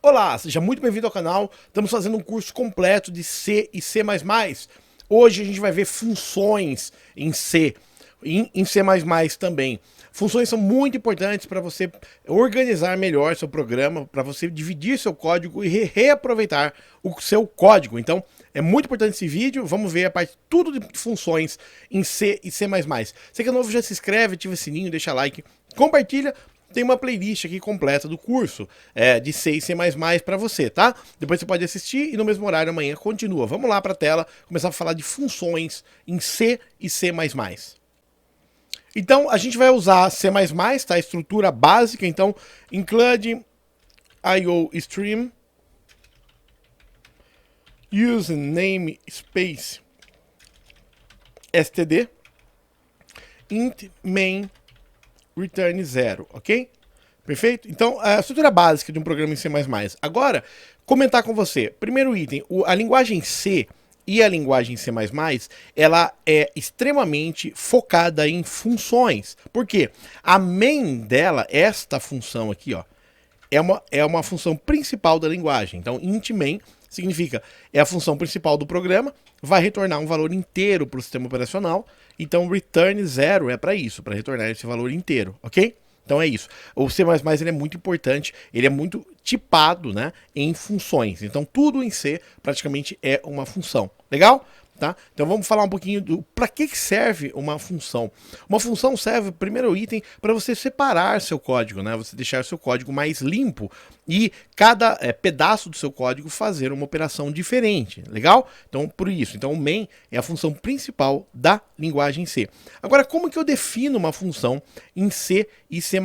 Olá, seja muito bem-vindo ao canal. Estamos fazendo um curso completo de C e C++. Hoje a gente vai ver funções em C, em C++ também. Funções são muito importantes para você organizar melhor seu programa, para você dividir seu código e reaproveitar o seu código. Então, é muito importante esse vídeo. Vamos ver a parte tudo de funções em C e C++. Você que é novo, já se inscreve, ativa o sininho, deixa like, compartilha. Tem uma playlist aqui completa do curso de C e C++ para você, tá? Depois você pode assistir e no mesmo horário amanhã continua. Vamos lá para a tela, começar a falar de funções em C e C++. Então, a gente vai usar C++, tá? A estrutura básica, então, include IOStream, use namespace std, int main return 0, ok? Perfeito? Então, a estrutura básica de um programa em C++. Agora, comentar com você. Primeiro item, a linguagem C e a linguagem C++, ela é extremamente focada em funções. Por quê? A main dela, esta função aqui, ó, é uma função principal da linguagem. Então, int main significa é a função principal do programa, vai retornar um valor inteiro para o sistema operacional. Então, return 0 é para isso, para retornar esse valor inteiro, ok? Então é isso. O C++ ele é muito importante, ele é muito tipado, né, em funções. Então tudo em C praticamente é uma função. Legal? Tá? Então vamos falar um pouquinho do para que serve uma função. Uma função serve, primeiro item, para você separar seu código, né? Você deixar seu código mais limpo e cada pedaço do seu código fazer uma operação diferente. Legal? Então por isso, então o main é a função principal da linguagem C. Agora, como que eu defino uma função em C e C++?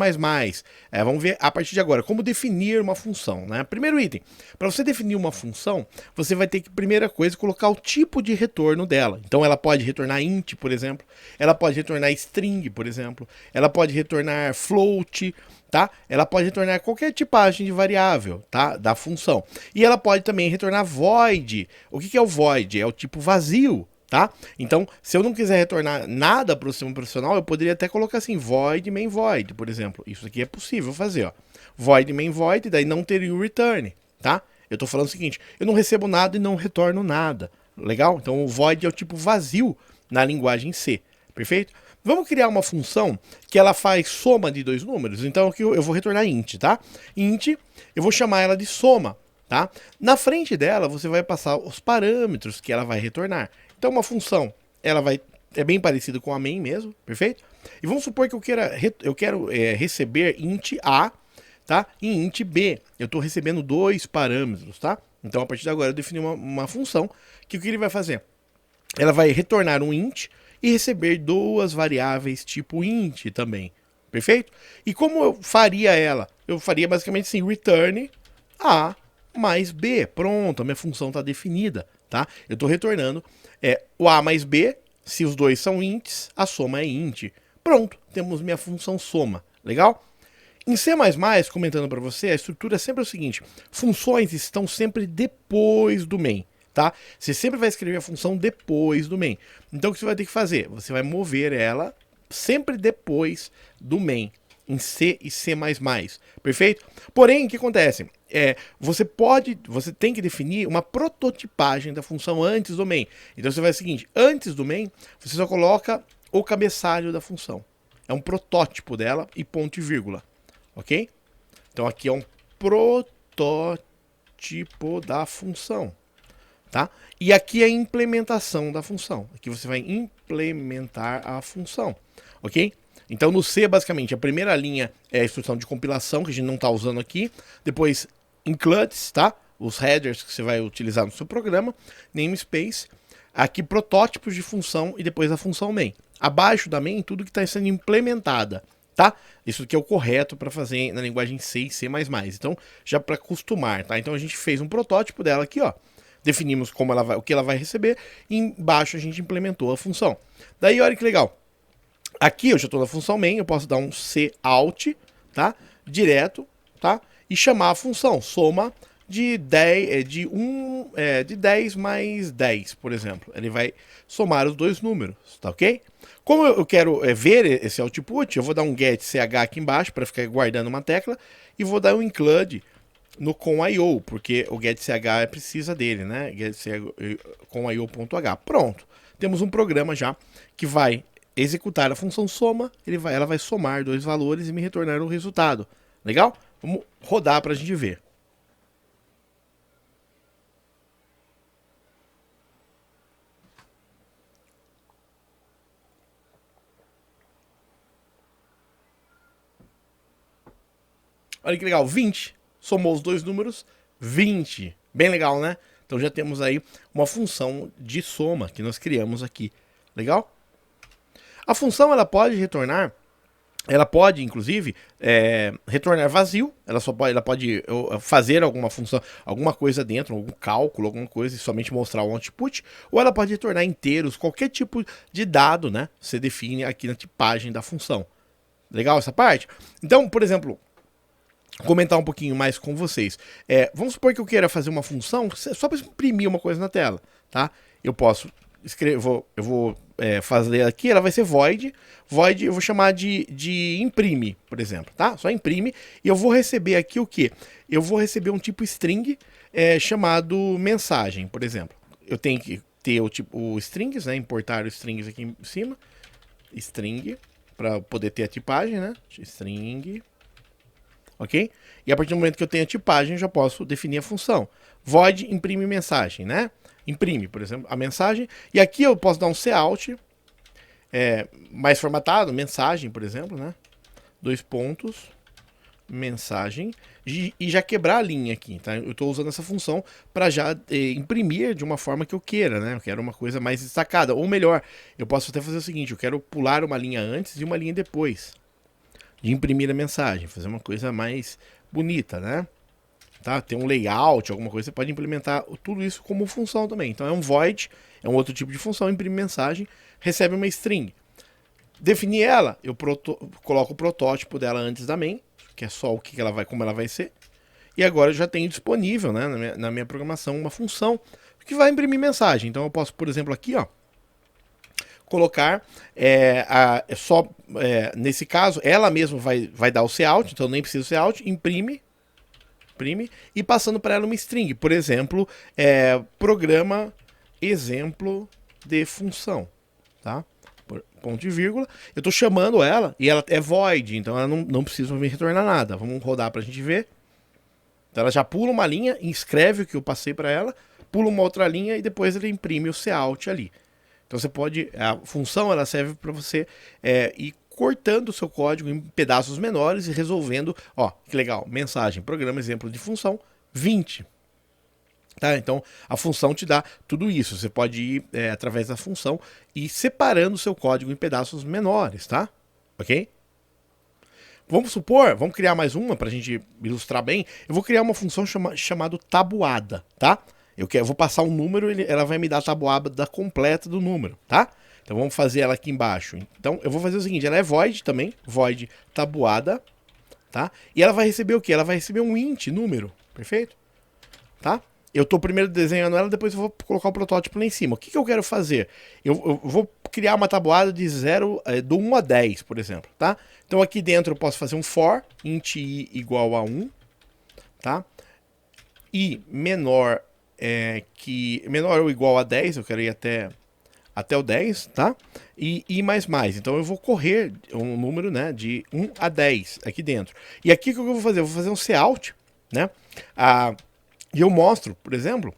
Vamos ver a partir de agora como definir uma função, né? Primeiro item, para você definir uma função, você vai ter que, primeira coisa, colocar o tipo de retorno dela. Então ela pode retornar int, por exemplo, ela pode retornar string, por exemplo, ela pode retornar float, tá? Ela pode retornar qualquer tipagem de variável, tá? Da função. E ela pode também retornar void. O que é o void? É o tipo vazio, tá? Então, se eu não quiser retornar nada para o sistema operacional, eu poderia até colocar assim, void main void, por exemplo. Isso aqui é possível fazer, ó. Void main void, daí não teria o return, tá? Eu estou falando o seguinte, eu não recebo nada e não retorno nada. Legal? Então o void é o tipo vazio na linguagem C. Perfeito? Vamos criar uma função que ela faz soma de dois números. Então aqui eu vou retornar int, tá? Int, eu vou chamar ela de soma, tá? Na frente dela você vai passar os parâmetros que ela vai retornar. Então uma função, é bem parecida com a main mesmo, perfeito? E vamos supor que eu quero receber int A, tá? E int B. Eu estou recebendo dois parâmetros, tá? Então, a partir de agora, eu defini uma função que o que ele vai fazer? Ela vai retornar um int e receber duas variáveis tipo int também. Perfeito? E como eu faria ela? Eu faria basicamente assim, return A mais B. Pronto, a minha função está definida, tá? Eu estou retornando o A mais B, se os dois são ints, a soma é int. Pronto, temos minha função soma. Legal? Em C++, comentando para você, a estrutura é sempre o seguinte, funções estão sempre depois do main, tá? Você sempre vai escrever a função depois do main. Então o que você vai ter que fazer? Você vai mover ela sempre depois do main, em C e C++, perfeito? Porém, o que acontece? Você tem que definir uma prototipagem da função antes do main. Então você vai o seguinte, antes do main, você só coloca o cabeçalho da função. É um protótipo dela e ponto e vírgula. Ok? Então aqui é um protótipo da função, tá? E aqui é a implementação da função. Aqui você vai implementar a função, ok? Então no C, basicamente, a primeira linha é a instrução de compilação, que a gente não está usando aqui. Depois, includes, tá? Os headers que você vai utilizar no seu programa. Namespace. Aqui, protótipos de função e depois a função main. Abaixo da main, tudo que está sendo implementada. Tá? Isso aqui é o correto para fazer na linguagem C e C++. Então, já para acostumar, tá? Então a gente fez um protótipo dela aqui, ó. Definimos como ela vai, o que ela vai receber e embaixo a gente implementou a função. Daí, olha que legal. Aqui eu já estou na função main, eu posso dar um cout, tá? Direto, tá? E chamar a função soma de 10 mais 10, por exemplo. Ele vai somar os dois números, tá ok? Como eu quero ver esse output, eu vou dar um get ch aqui embaixo para ficar guardando uma tecla e vou dar um include no com.io, porque o getch precisa dele, né? Getch com.io.h. Pronto. Temos um programa já que vai executar a função soma, ela vai somar dois valores e me retornar o resultado. Legal? Vamos rodar para a gente ver. Olha que legal, 20. Somou os dois números, 20. Bem legal, né? Então já temos aí uma função de soma que nós criamos aqui. Legal? A função ela pode retornar, ela pode inclusive retornar vazio, ela pode fazer alguma função, alguma coisa dentro, algum cálculo, alguma coisa e somente mostrar o output, ou ela pode retornar inteiros, qualquer tipo de dado, né? Você define aqui na tipagem da função. Legal essa parte? Então, por exemplo, comentar um pouquinho mais com vocês. Vamos supor que eu queira fazer uma função só para imprimir uma coisa na tela, tá? Eu posso escrever, eu vou fazer aqui, ela vai ser void eu vou chamar de imprime, por exemplo, tá? Só imprime e eu vou receber aqui o que? Eu vou receber um tipo string chamado mensagem, por exemplo. Eu tenho que ter o strings, né? Importar o strings aqui em cima, string, para poder ter a tipagem, né? String. Ok? E a partir do momento que eu tenho a tipagem, eu já posso definir a função. Void imprime mensagem, né? Imprime, por exemplo, a mensagem. E aqui eu posso dar um cout, mais formatado, mensagem, por exemplo, né? 2 pontos, mensagem. E já quebrar a linha aqui, tá? Eu estou usando essa função para já imprimir de uma forma que eu queira, né? Eu quero uma coisa mais destacada. Ou melhor, eu posso até fazer o seguinte, eu quero pular uma linha antes e uma linha depois de imprimir a mensagem, fazer uma coisa mais bonita, né? Tá? Tem um layout, alguma coisa, você pode implementar tudo isso como função também. Então é um void, é um outro tipo de função, imprime mensagem, recebe uma string. Definir ela, eu coloco o protótipo dela antes da main, que é só o que ela vai, como ela vai ser. E agora eu já tenho disponível, né, na minha programação uma função que vai imprimir mensagem. Então eu posso, por exemplo, aqui, ó, colocar nesse caso ela mesma vai dar o cout, então nem precisa do cout, imprime e passando para ela uma string, por exemplo, programa exemplo de função, tá? Ponto e vírgula, eu estou chamando ela e ela é void, então ela não precisa me retornar nada. Vamos rodar para a gente ver. Então ela já pula uma linha, escreve o que eu passei para ela, pula uma outra linha e depois ele imprime o cout ali. Então você pode, a função ela serve para você ir cortando o seu código em pedaços menores e resolvendo, ó, que legal, mensagem, programa, exemplo de função, 20. Tá? Então a função te dá tudo isso, você pode ir através da função e separando o seu código em pedaços menores, tá? Ok? Vamos supor, vamos criar mais uma para a gente ilustrar bem, eu vou criar uma função chamada tabuada, tá? Eu vou passar um número, ela vai me dar a tabuada completa do número, tá? Então vamos fazer ela aqui embaixo. Então eu vou fazer o seguinte, ela é void também, void tabuada, tá? E ela vai receber o quê? Ela vai receber um int número, perfeito? Tá? Eu estou primeiro desenhando ela, depois eu vou colocar o protótipo lá em cima. O que eu quero fazer? Eu vou criar uma tabuada de 1 a 10, por exemplo, tá? Então aqui dentro eu posso fazer um for, int i igual a 1, tá? I menor menor ou igual a 10, eu quero ir até o 10, tá? E mais. Então eu vou correr um número, né, de 1 a 10 aqui dentro. E aqui o que eu vou fazer? Eu vou fazer um cout, né? E eu mostro, por exemplo,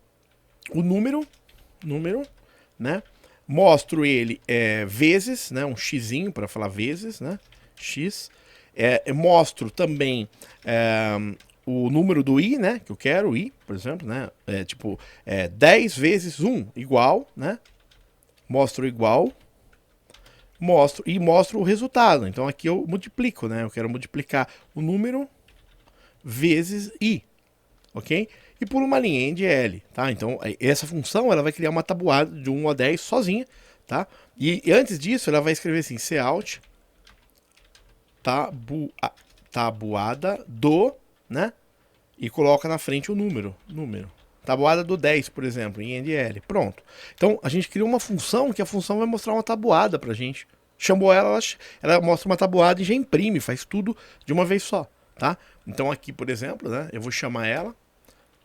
o número, né? Mostro ele vezes, né? Um xzinho para falar vezes, né? X. Mostro também o número do i, né? Que eu quero, i, por exemplo, né? 10 vezes 1 igual, né? Mostro igual. Mostro o resultado. Então aqui eu multiplico, né? Eu quero multiplicar o número vezes i, ok? E por uma linha end L, tá? Então essa função ela vai criar uma tabuada de 1 a 10 sozinha, tá? E antes disso ela vai escrever assim, cout tabuada do, né? E coloca na frente o número. Tabuada do 10, por exemplo, em end-l. Pronto. Então a gente criou uma função que a função vai mostrar uma tabuada pra gente. Chamou ela mostra uma tabuada e já imprime, faz tudo de uma vez só. tá? Então aqui, por exemplo, né, eu vou chamar ela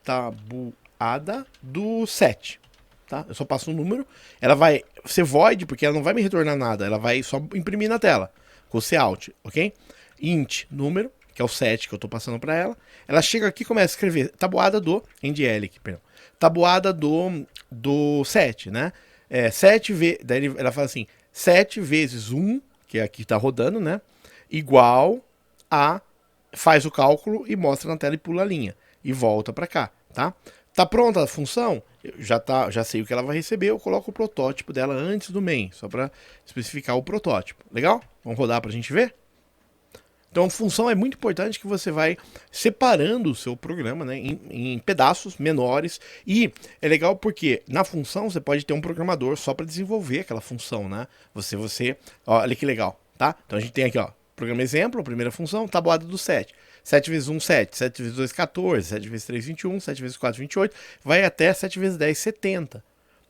tabuada do 7, tá? Eu só passo um número, ela vai ser void porque ela não vai me retornar nada, ela vai só imprimir na tela, com o cout, ok? Int, número, que é o 7 que eu tô passando para ela, ela chega aqui e começa a escrever tabuada do, NDL aqui, perdão, tabuada do 7, né? 7 vezes, daí ela fala assim, 7 vezes 1, que é aqui tá rodando, né? Igual a, faz o cálculo e mostra na tela e pula a linha. E volta para cá, tá? Tá pronta a função? Já sei o que ela vai receber, eu coloco o protótipo dela antes do main, só para especificar o protótipo. Legal? Vamos rodar para a gente ver? Então, função é muito importante que você vai separando o seu programa, né, em pedaços menores. E é legal porque na função você pode ter um programador só para desenvolver aquela função, né? Olha que legal, tá? Então a gente tem aqui, ó, programa exemplo, a primeira função, tabuada do 7. 7 vezes 1, 7. 7 vezes 2, 14. 7 vezes 3, 21. 7 vezes 4, 28. Vai até 7 vezes 10, 70.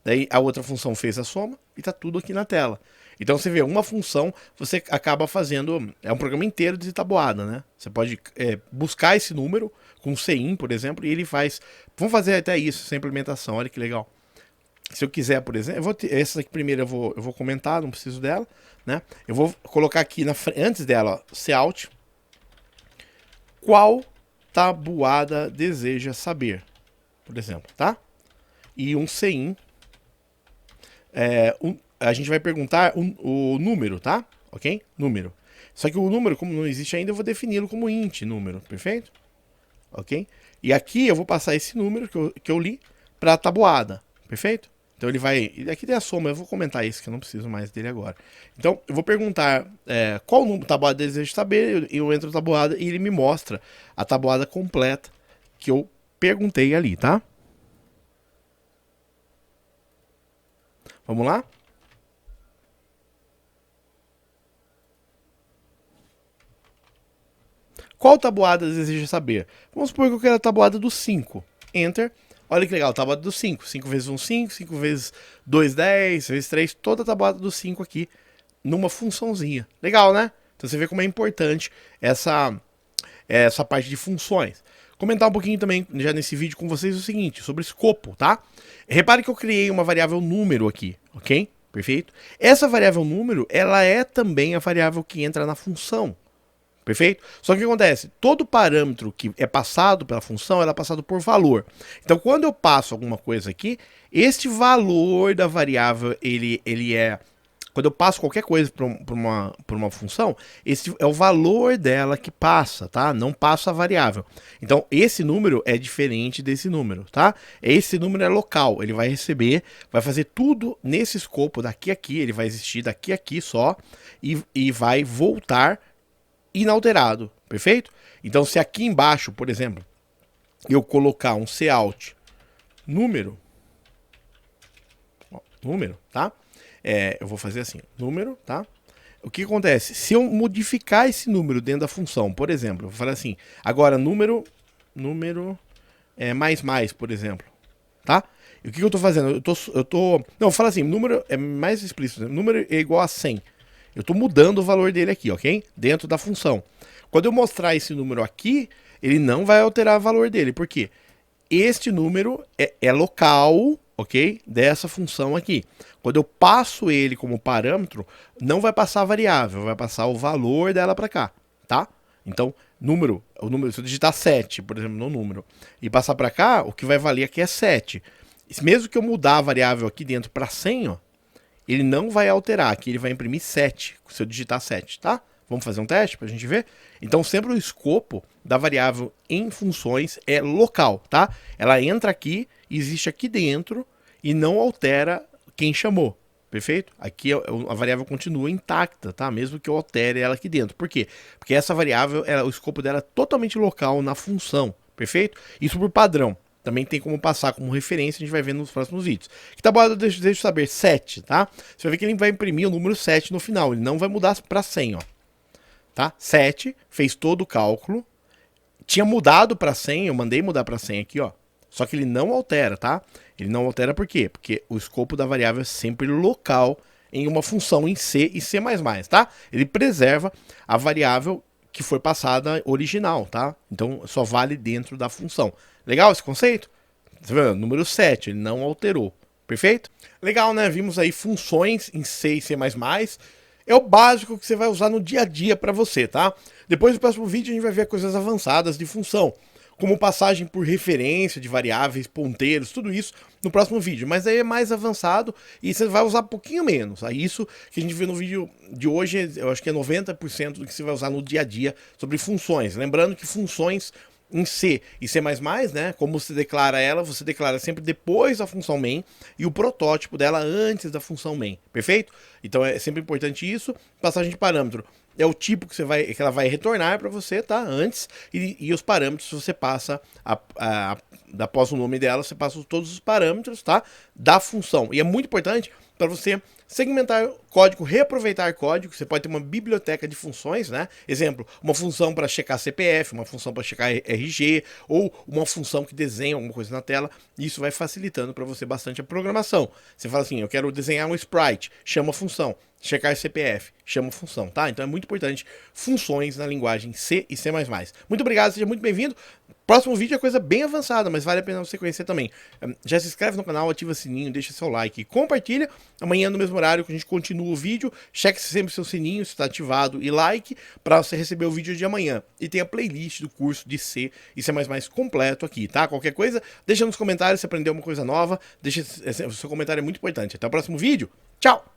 Daí a outra função fez a soma e tá tudo aqui na tela. Então você vê, uma função você acaba fazendo, é um programa inteiro de tabuada, né? Você pode buscar esse número com CIN, por exemplo, e ele faz, vamos fazer até isso, essa implementação, olha que legal. Se eu quiser, por exemplo, essa aqui primeiro eu vou comentar, não preciso dela, né? Eu vou colocar aqui antes dela, ó, cout, qual tabuada deseja saber, por exemplo, tá? E um CIN, a gente vai perguntar o número, tá? Ok? Número. Só que o número, como não existe ainda, eu vou defini-lo como int número, perfeito? Ok? E aqui eu vou passar esse número que eu li para a tabuada, perfeito? Então ele vai... Aqui tem a soma, eu vou comentar isso, que eu não preciso mais dele agora. Então eu vou perguntar qual número tabuada deseja saber, eu entro na tabuada e ele me mostra a tabuada completa que eu perguntei ali, tá? Vamos lá? Qual tabuada deseja saber? Vamos supor que eu quero a tabuada do 5. Enter. Olha que legal, tabuada do 5. 5 vezes 1, 5. 5 vezes 2, 10. Vezes 3, toda a tabuada do 5 aqui numa funçãozinha. Legal, né? Então você vê como é importante essa parte de funções. Comentar um pouquinho também, já nesse vídeo com vocês, o seguinte, sobre escopo, tá? Repare que eu criei uma variável número aqui, ok? Perfeito? Essa variável número, ela é também a variável que entra na função. Perfeito? Só que o que acontece? Todo parâmetro que é passado pela função, ela é passado por valor. Então, quando eu passo alguma coisa aqui, este valor da variável, ele é... Quando eu passo qualquer coisa para uma função, esse é o valor dela que passa, tá? Não passa a variável. Então, esse número é diferente desse número, tá? Esse número é local, ele vai receber, vai fazer tudo nesse escopo daqui a aqui, ele vai existir daqui a aqui só, e vai voltar inalterado, perfeito? Então, se aqui embaixo, por exemplo, eu colocar um cout número, ó, número, tá? Eu vou fazer assim, número, tá? O que acontece? Se eu modificar esse número dentro da função, por exemplo, eu vou falar assim, agora número mais, por exemplo, tá? E o que eu tô fazendo? Não, fala assim, número é mais explícito, né? Número é igual a 100. Eu tô mudando o valor dele aqui, ok? Dentro da função. Quando eu mostrar esse número aqui, ele não vai alterar o valor dele, por quê? Este número é local, ok? Dessa função aqui. Quando eu passo ele como parâmetro, não vai passar a variável, vai passar o valor dela para cá, tá? Então, o número, se eu digitar 7, por exemplo, no número, e passar para cá, o que vai valer aqui é 7. Mesmo que eu mudar a variável aqui dentro para 100, ó, ele não vai alterar, aqui ele vai imprimir 7, se eu digitar 7, tá? Vamos fazer um teste para a gente ver? Então, sempre o escopo da variável em funções é local, tá? Ela entra aqui, existe aqui dentro e não altera quem chamou, perfeito? Aqui a variável continua intacta, tá? Mesmo que eu altere ela aqui dentro. Por quê? Porque essa variável, o escopo dela é totalmente local na função, perfeito? Isso por padrão. Também tem como passar como referência, a gente vai ver nos próximos vídeos. Que tabuada deixa eu saber? 7, tá? Você vai ver que ele vai imprimir o número 7 no final, ele não vai mudar para 100, ó. Tá? 7, fez todo o cálculo, tinha mudado para 100, eu mandei mudar para 100 aqui, ó. Só que ele não altera, tá? Ele não altera por quê? Porque o escopo da variável é sempre local em uma função em C e C++, tá? Ele preserva a variável que foi passada original, tá? Então só vale dentro da função. Legal esse conceito? Tá vendo? Número 7, ele não alterou. Perfeito? Legal, né? Vimos aí funções em C e C++. É o básico que você vai usar no dia a dia para você, tá? Depois no próximo vídeo a gente vai ver coisas avançadas de função, como passagem por referência de variáveis, ponteiros, tudo isso no próximo vídeo. Mas aí é mais avançado e você vai usar um pouquinho menos. Aí isso que a gente viu no vídeo de hoje, eu acho que é 90% do que você vai usar no dia a dia sobre funções. Lembrando que funções em C e C++, né, como você declara ela, você declara sempre depois da função main e o protótipo dela antes da função main, perfeito? Então é sempre importante isso. Passagem de parâmetro é o tipo que ela vai retornar para você, tá? Antes, e os parâmetros você passa, após o nome dela, você passa todos os parâmetros, tá? Da função. E é muito importante para você segmentar código, reaproveitar código. Você pode ter uma biblioteca de funções, né? Exemplo, uma função para checar CPF, uma função para checar RG, ou uma função que desenha alguma coisa na tela. Isso vai facilitando para você bastante a programação. Você fala assim, eu quero desenhar um sprite, chama a função. Checar CPF, chama a função, tá? Então é muito importante funções na linguagem C e C++. Muito obrigado, seja muito bem-vindo. Próximo vídeo é coisa bem avançada, mas vale a pena você conhecer também. Já se inscreve no canal, ativa o sininho, deixa seu like e compartilha. Amanhã no mesmo horário que a gente continua o vídeo, cheque sempre seu sininho se está ativado e like para você receber o vídeo de amanhã. E tem a playlist do curso de C e C++ completo aqui, tá? Qualquer coisa, deixa nos comentários se aprendeu uma coisa nova. Deixa, seu comentário é muito importante. Até o próximo vídeo. Tchau!